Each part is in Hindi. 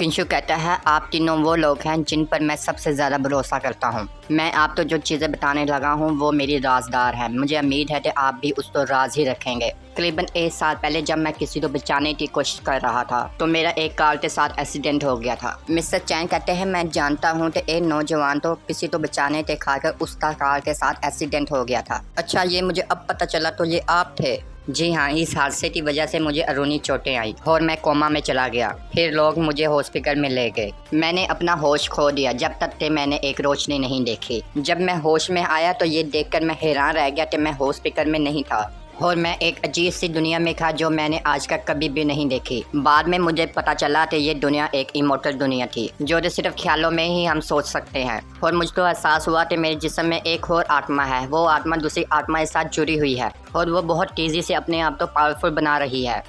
किंशु कहता है आप तीनों वो लोग हैं जिन पर मैं सबसे ज़्यादा भरोसा करता हूँ। मैं आप तो जो चीज़ें बताने लगा हूँ वो मेरी राजदार है। मुझे उम्मीद है कि आप भी उस तो राज ही रखेंगे। तकरीबन 1 साल पहले जब मैं किसी को बचाने की कोशिश कर रहा था तो मेरा एक कार के साथ एक्सीडेंट हो गया था। मिस्टर चैन कहते हैं मैं जानता हूँ कि एक नौजवान तो किसी को बचाने के खाकर उसका कार के साथ एक्सीडेंट हो गया था। अच्छा, ये मुझे अब पता चला तो ये आप थे। जी हाँ, इस हादसे की वजह से मुझे अंदरूनी चोटें आई और मैं कोमा में चला गया। फिर लोग मुझे हॉस्पिटल में ले गए। मैंने अपना होश खो दिया जब तक कि मैंने एक रोशनी नहीं देखी। जब मैं होश में आया तो ये देखकर मैं हैरान रह गया कि मैं हॉस्पिटल में नहीं था और मैं एक अजीब सी दुनिया में था जो मैंने आज तक कभी भी नहीं देखी। बाद में मुझे पता चला कि ये दुनिया एक इमोर्टल दुनिया थी जो सिर्फ ख्यालों में ही हम सोच सकते हैं। और मुझको एहसास हुआ कि मेरे जिस्म में एक और आत्मा है। वो आत्मा दूसरी आत्मा के साथ जुड़ी हुई है और वो बहुत तेज़ी से अपने आप को पावरफुल बना रही है।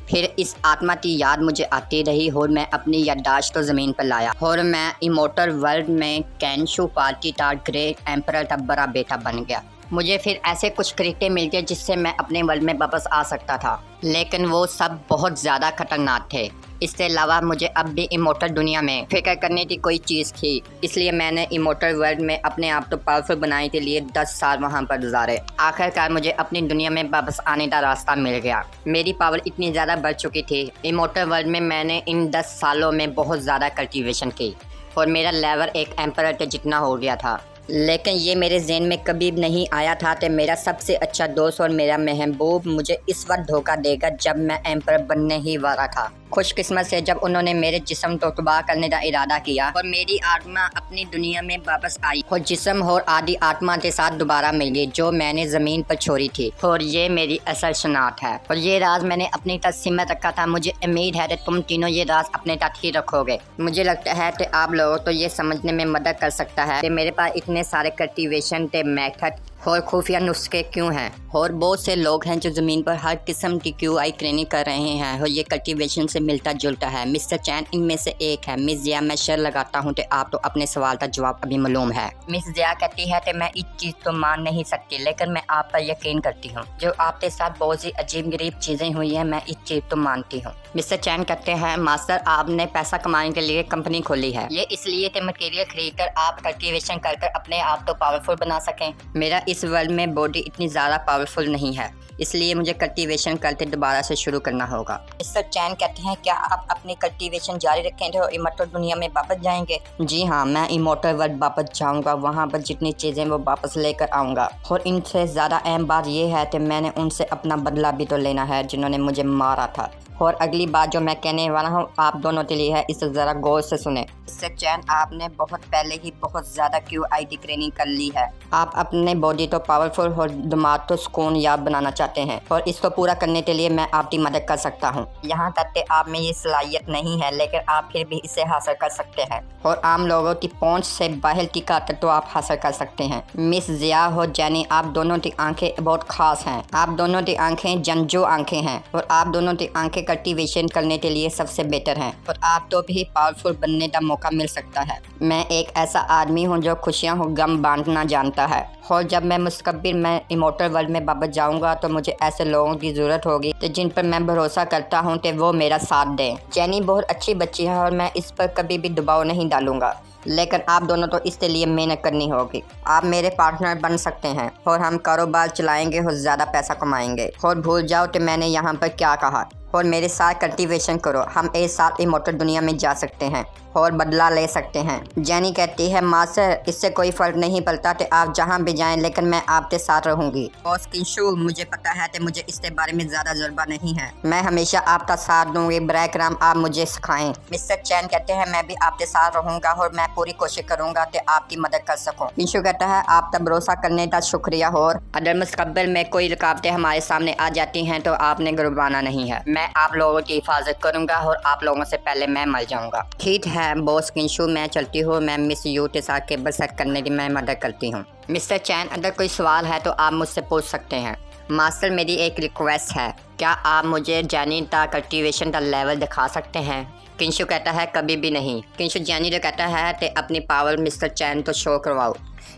फिर इस आत्मा की याद मुझे आती रही और मैं अपनी याददाश्त को ज़मीन पर लाया और मैं इमोर्टल वर्ल्ड में कैंशु पार्टी टार ग्रेट एम्परर का बड़ा बेटा बन गया। मुझे फिर ऐसे कुछ तरीके मिल गए जिससे मैं अपने वर्ल्ड में वापस आ सकता था, लेकिन वो सब बहुत ज़्यादा खतरनाक थे। इसके अलावा मुझे अब भी इमोर्टल दुनिया में फिक्र करने की कोई चीज़ थी, इसलिए मैंने इमोर्टल वर्ल्ड में अपने आप को पावरफुल बनाने के लिए 10 साल वहाँ पर गुजारे। आखिरकार मुझे अपनी दुनिया में वापस आने का रास्ता मिल गया। मेरी पावर इतनी ज़्यादा बढ़ चुकी थी। इमोर्टल वर्ल्ड में मैंने इन 10 सालों में बहुत ज़्यादा कल्टिवेशन की और मेरा लेवल एक एम्परर के जितना हो गया था। लेकिन ये मेरे ज़हन में कभी नहीं आया था कि मेरा सबसे अच्छा दोस्त और मेरा महबूब मुझे इस वक्त धोखा देगा जब मैं एम्परर बनने ही वाला था। खुशकिस्मत से जब उन्होंने मेरे जिस्म को तबाह करने का इरादा किया और मेरी आत्मा अपनी दुनिया में वापस आई और जिस्म और आदि आत्मा के साथ दोबारा मिल गई जो मैंने ज़मीन पर छोड़ी थी। और ये मेरी असल शनाख्त है और ये राज मैंने अपनी तक सीमित रखा था। मुझे उम्मीद है कि तुम तीनों ये राज अपने तक ही रखोगे। मुझे लगता है कि आप लोगों को ये समझने में मदद कर सकता है कि मेरे पास इतने सारे कल्टिवेशन के मेथड और खुफिया नुस्खे क्यों हैं। और बहुत से लोग हैं जो ज़मीन पर हर किस्म की QI ट्रेनिंग कर रहे हैं और ये कल्टिवेशन से मिलता जुलता है। मिस्टर चैन इनमें से एक है। मिस जिया, मैं शर्त लगाता हूँ कि आप तो अपने सवाल का जवाब अभी मालूम है। मिस जिया कहती है कि मैं इस चीज़ को मान नहीं सकती, लेकिन मैं आप पर यकीन करती हूँ। जो आपके साथ बहुत सी अजीब गरीब चीज़ें हुई हैं, मैं इस चीज़ को मानती हूँ। मिस्टर चैन कहते हैं मास्टर, आपने पैसा कमाने के लिए कंपनी खोली है। ये इसलिए कि मटेरियल खरीदकर आप कल्टिवेशन कर अपने आप को पावरफुल बना सकें। मेरा इस वर्ल्ड में बॉडी इतनी ज़्यादा पावरफुल नहीं है, इसलिए मुझे कल्टिवेशन करके दोबारा से शुरू करना होगा। मिस्टर चैन कहते हैं क्या आप अपनी कल्टिवेशन जारी रखेंगे और इमोर्टल दुनिया में वापस जाएंगे? जी हाँ, मैं इमोर्टल वर्ल्ड वापस जाऊंगा। वहाँ पर जितनी चीज़ें वो वापस लेकर आऊँगा। और इनसे ज़्यादा अहम बात यह है कि मैंने उनसे अपना बदला भी तो लेना है जिन्होंने मुझे मारा था। और अगली बात जो मैं कहने वाला हूँ आप दोनों के लिए है, इसे ज़रा गौर से सुने। मिस्टर चैन, आपने बहुत पहले ही बहुत ज़्यादा QI की ट्रेनिंग कर ली है। आप अपने बॉडी को पावरफुल और दिमाग को सुकून याब बनाना चाहते हैं और इसको पूरा करने के लिए मैं आपकी मदद कर सकता हूँ। यहाँ तक कि आप में ये सलाहियत नहीं है, लेकिन आप फिर भी इसे हासिल कर सकते हैं और आम लोगों की पहुँच से बाहर की ताकत तो आप हासिल कर सकते हैं। मिस जिया और जैनी, आप दोनों की आंखें बहुत खास हैं। आप दोनों की आंखें जंजो आंखें हैं और आप दोनों की आंखें कल्टिवेशन करने के लिए सबसे बेहतर हैं और आप तो भी पावरफुल बनने का मौका मिल सकता है। मैं एक ऐसा आदमी हूँ जो खुशियाँ और गम बांटना जानता है और जब मैं मुस्तकबिल में इमोर्टल वर्ल्ड में वापस जाऊंगा तो मुझे ऐसे लोगों की ज़रूरत होगी तो जिन पर मैं भरोसा करता हूँ कि वो मेरा साथ दें। जेनी बहुत अच्छी बच्ची है और मैं इस पर कभी भी दबाव नहीं डालूंगा, लेकिन आप दोनों तो इसके लिए मेहनत करनी होगी। आप मेरे पार्टनर बन सकते हैं और हम कारोबार चलाएंगे और ज़्यादा पैसा कमाएंगे। और भूल जाओ कि मैंने यहाँ पर क्या कहा और मेरे साथ कल्टिवेशन करो। हम एक साथ इमोर्टल दुनिया में जा सकते हैं और बदला ले सकते हैं। जेनी कहती है मास्टर, इससे कोई फ़र्क नहीं पड़ता कि आप जहाँ भी जाएं, लेकिन मैं आपके साथ रहूँगी। बॉस किंशु, मुझे पता है कि मुझे इसके बारे में ज़्यादा तजुर्बा नहीं है। मैं हमेशा आपका साथ दूँगी। ब्रैकराम, आप मुझे सिखाएं। मिस्टर चैन कहते हैं मैं भी आपके साथ रहूँगा और मैं पूरी कोशिश करूँगा कि आपकी मदद कर सकूँ। किंशु कहता है आपका भरोसा करने का शुक्रिया। और अगर मुस्तकबिल में कोई रुकावटें हमारे सामने आ जाती हैं तो आपने घबराना नहीं है। मैं आप लोगों की हिफाजत करूँगा और आप लोगों से पहले मैं मर जाऊँगा। ठीक है बॉस किंशु, मैं चलती हूँ। मैं मिस यू के साथ केबल सेट करने की मैं मदद करती हूँ। मिस्टर चैन, अगर कोई सवाल है तो आप मुझसे पूछ सकते हैं। मास्टर, मेरी एक रिक्वेस्ट है, क्या आप मुझे जैनी का कल्टिवेशन का लेवल दिखा सकते हैं? किंशु कहता है कभी भी नहीं। किंशु जैनी को कहता है कि अपनी पावर मिस्टर चैन को शो करवाओ।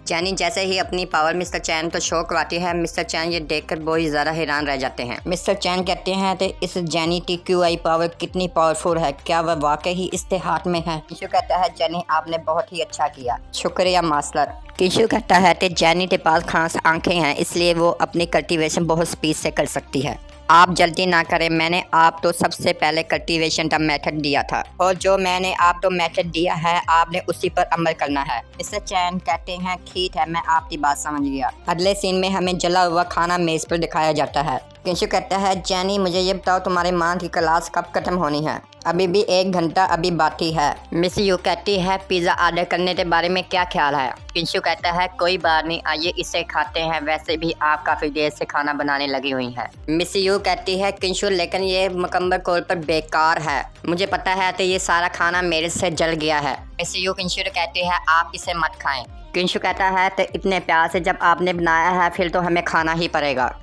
जैनी जैसे ही अपनी पावर मिस्टर चैन को शो करवाती है, मिस्टर चैन ये देखकर बहुत ही ज़्यादा हैरान रह जाते हैं। मिस्टर चैन कहते हैं कि इस जैनी की QI पावर कितनी पावरफुल है, क्या वह वाकई ही इसके हाथ में है। किशु कहता है जैनी आपने बहुत ही अच्छा किया, शुक्रिया मास्टर। किशु कहता है कि जैनी के पास खास आंखें हैं, इसलिए वो अपनी कल्टीवेशन बहुत स्पीड से कर सकती है। आप जल्दी ना करें, मैंने आप तो सबसे पहले कल्टीवेशन का मेथड दिया था और जो मैंने आप तो मेथड दिया है आपने उसी पर अमल करना है। मिस्टर चैन कहते हैं ठीक है, मैं आपकी बात समझ गया। अगले सीन में हमें जला हुआ खाना मेज पर दिखाया जाता है। किशु कहता है जैनी मुझे ये बताओ तुम्हारी माँ की क्लास कब खत्म होनी है। अभी भी 1 घंटा अभी बाकी है। मिस यू कहती है पिज़्ज़ा ऑर्डर करने के बारे में क्या ख्याल है। किशु कहता है कोई बात नहीं, आइए इसे खाते हैं, वैसे भी आप काफ़ी देर से खाना बनाने लगी हुई हैं। मिस यू कहती है किशु लेकिन ये मुकम्मल तौर पर बेकार है, मुझे पता है कि ये सारा खाना मेरे से जल गया है। मिस यू किशु कहती है आप इसे मत खाएं। किशु कहता है तो इतने प्यार से जब आपने बनाया है फिर तो हमें खाना ही पड़ेगा।